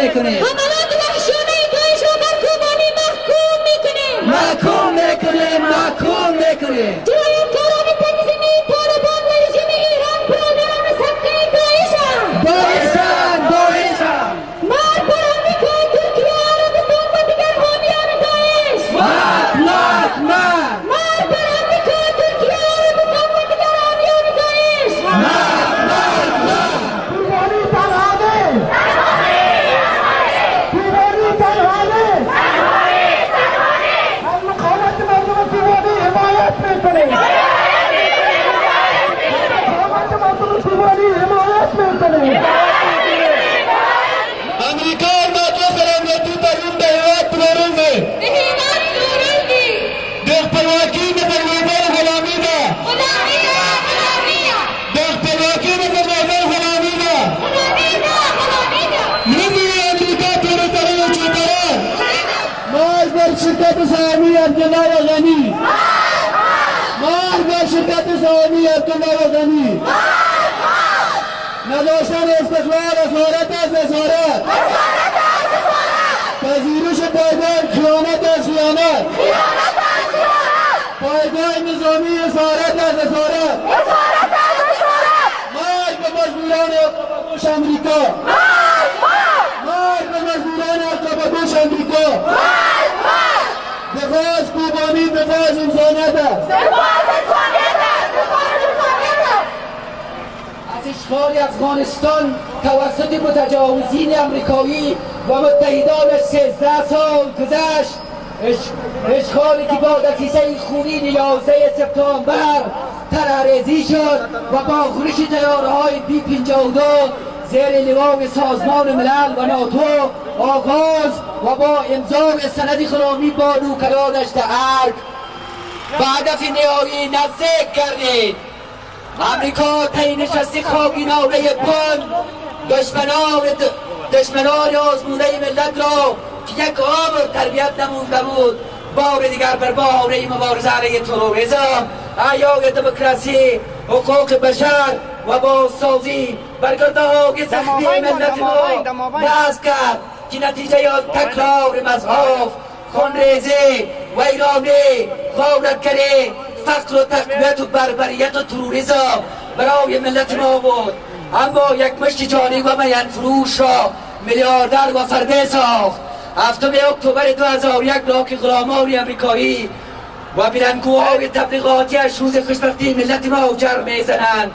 میکنیم. حملات وحشانه داعش را بر کوبانی محکوم میکنیم. محکوم میکنیم. جنایتکاران تنظیمی طالبان و رژیم ایران برادران سبقه داعشند. مار بر آمریکا، ترکیه، عربستان و دیگر حامیان داعش. مار بر آمریکا، ترکیه، عربستان و دیگر حامیان داعش. دیوانی تنهانه از مقاومت مردم دیوانی حمایت میکنیم. امریکا ناتو سلامتی تقیم به هیواد پلورنده در خپلواکي د پرویدل غلامي ده. د خپلواکي د پرویدل غلامي ده. نمی امریکا پورې تړلې چوپره مال بر شرکت سهامي عبدالله غني. نداشتن استقلال اسارت از اسارت. پذیرش پایگاه خیانت از خیانت. پایگاه نظامی اسارت از اسارت. مرگ به مزدوران اقتباغوش امریکا. دفاع از کوبانی دفاع از انسانیت است. اشغال افغانستان توسط متجاوزین امریکایی و متحدانش 13 سال گذشت. اشغالی که با دسیسه خونی 11 سپتامبر طرحریزی شد و با خورش طیاره‌های B-52 زیر لوای سازمان ملل و ناتو آغاز و با امضای سند خرامی با نوکران دشت ارگ به هدف نهایی نزدیک کردید. امریکا طی نشست خاکینانه بن دشمنان آزموده ملت را که یک عمر تربیت نمونده بود بار دیگر بر بهانه مبارزه علیه تروریسم، احیای دموکراسی، حقوق بشر و بازسازی بر گرده‌های زخمی ملت ما بحث کرد که نتیجه تکرار مذهب، خونریزی، ویرانی، غارتگری، فقر و تقویت و بربریت و تروریسم برای ملت ما بود. اما یک مشت جانی و میان فروش را میلیاردر و فرده ساخت. 7 اکتبر 2001 لاک غلامان امریکایی و بلندگوهای تبلیغاتیش روز خوشبختی ملت ما جر میزنند.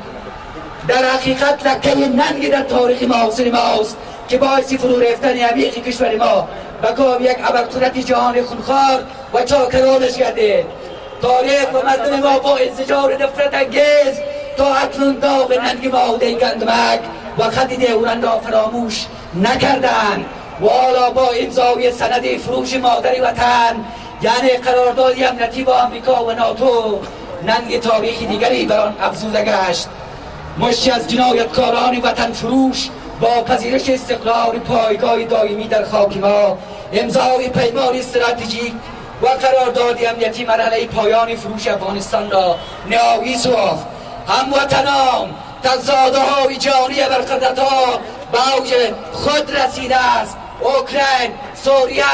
در حقیقت لکه ننگی در تاریخ معاصر ماست که باعث فرو رفتن عمیق کشور ما به گام یک ابرقدرت جهان خونخوار و چاکرانش گردید. تاریخ و مردم ما با انزجار نفرت انگیز تا اکنون داغ ننگ معاهده گندمک و خدید اورند را فراموش نکردند و حالا با امضای سند فروش مادر وطن یعنی قرارداد امنیتی با امریکا و ناتو ننگ تاریخی دیگری بر آن افزوده گشت. مشتی از جنایتکاران وطن فروش با پذیرش استقرار پایگاه دائمی در خاک ما، امضای پیمان استراتژیک و قرارداد امنیتی مرحله پایان فروش افغانستان را نهایی ساخت. هموطنان، تضادهای جانی ابرقدرت‌ها به اوج خود رسیده است. اوکراین، سوریه،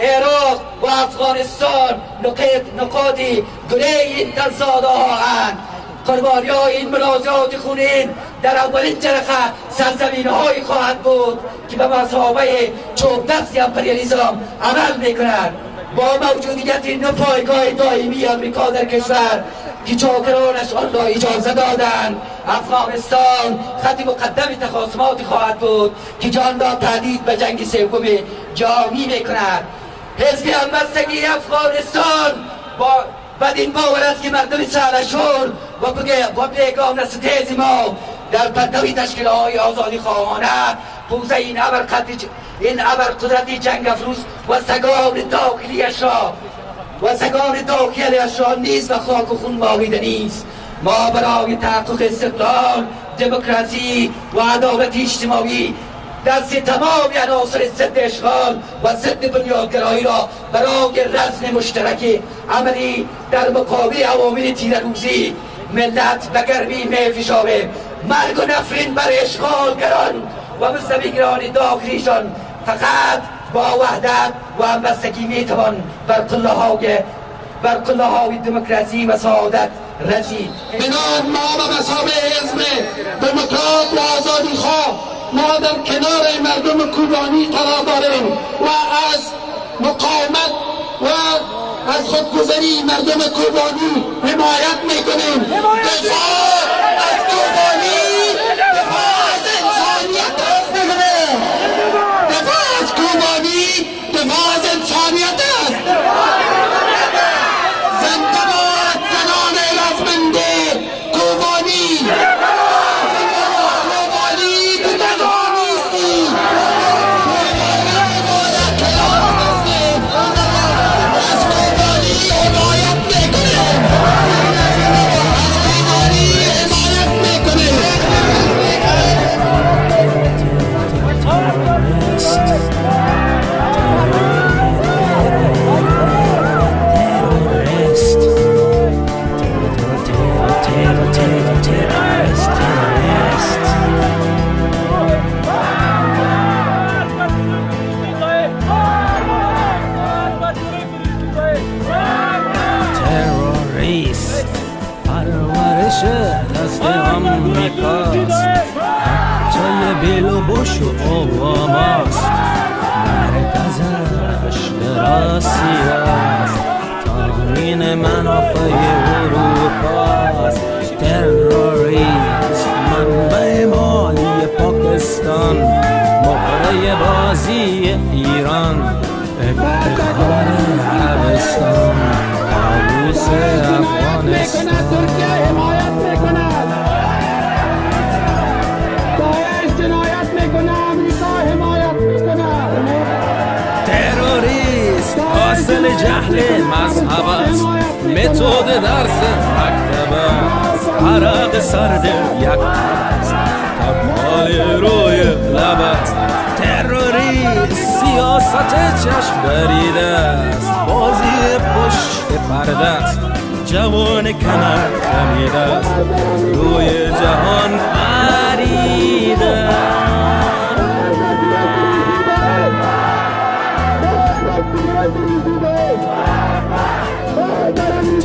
عراق و افغانستان نقاط گره این تضادها اند. قربانی های این منازعات خونین در اولین جرقه سرزمین هایی خواهد بود که به مثابه چوب دست امپریالیسم عمل میکنند. با موجودیت این پایگاه دائمی امریکا در کشور که چاکرانش آن را اجازه دادند، افغانستان خط مقدم تخاصماتی خواهد بود که جان را تهدید به جنگ سوم جهانی میکند. حزب همبستگی افغانستان با بدین باور است که مردم سرشور و پیگام ستیز ما در پرتو تشکیل‌های آزادی خواهانه پوزه این ابرقدرت جنگ افروز و سگان داخلیش را نیز به خاک و خون مالیده نیست. ما برای تحقق استقلال، دموکراسی و عدالت اجتماعی دست تمام عناصر ضد اشغال و ضد بنیادگرایی را برای رسم مشترک عملی در مقابل عوامل تیره‌روزی ملت به گرمی می‌فشاریم. مرگ و نفرین بر اشغالگران و مستبدان داخلیشان فقط با وحدت و همبستگی میتوان بر قله های دموکراسی و سعادت رسید. بنابراین ما به مسابقه حزب دموکرات و آزادی خواه ما در کنار مردم کوبانی قرار داریم و از مقاومت و از خودگذری مردم کوبانی حمایت میکنیم. دفاع از کوبانی دفاع از انسانیت است. دفاع از کوبانی دفاع از انسانیت است. زنده باد زنان رزمند کوبانی. کوبانی دیگر ما نیستیم. از کوبانی حمایت میکنیم. از کوبانی حمایت میکنیم. پرورش دست آمریکاست، جای بیل و بوش و اوباماست، مرکزش در آسیاست، تامین منافع اروپاست. تروریست منبع مالی پاکستان، مهره بازی ایران، افتخار عربستان، طاووس افغانستان. ترکیه حمایت میکند، داعش جنایت میکنه، امریکا حمایت میکند. تروریست حاصل جهل مذهب است، متد درس مکتب است، عرق سرد یک است، تبال روی لب است. تروریست سیاست چشم دریده است، بازی پشت پرده است، جوان کمر خمیده است، روی جهان پریده است.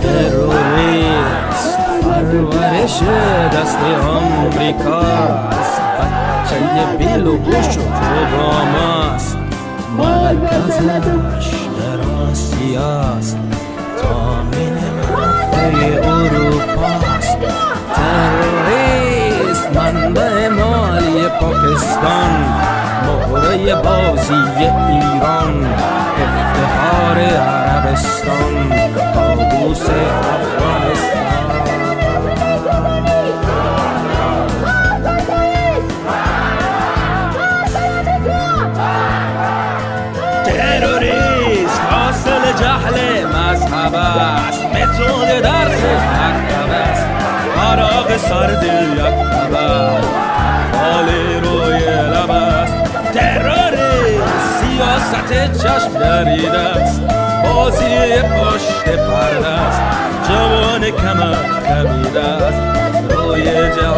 تروریست پرورش دست آمریکاست، بچه بیل و بوش و اوباماست، مرکزش در آسیاست، تامین منافع اروپاست. تروریست منبع مالی پاکستان، مهره بازی ایران، افتخار عربستان، طاووس افغانستان. تروریست حاصل جهل مذهب است، متد درس مکتب است، عراق سرد یک تب است، حالی روی لب است. تروریست سیاست چشم دریده است، بازی پشت پرده است، جوان کمر خمیده است، روی جهان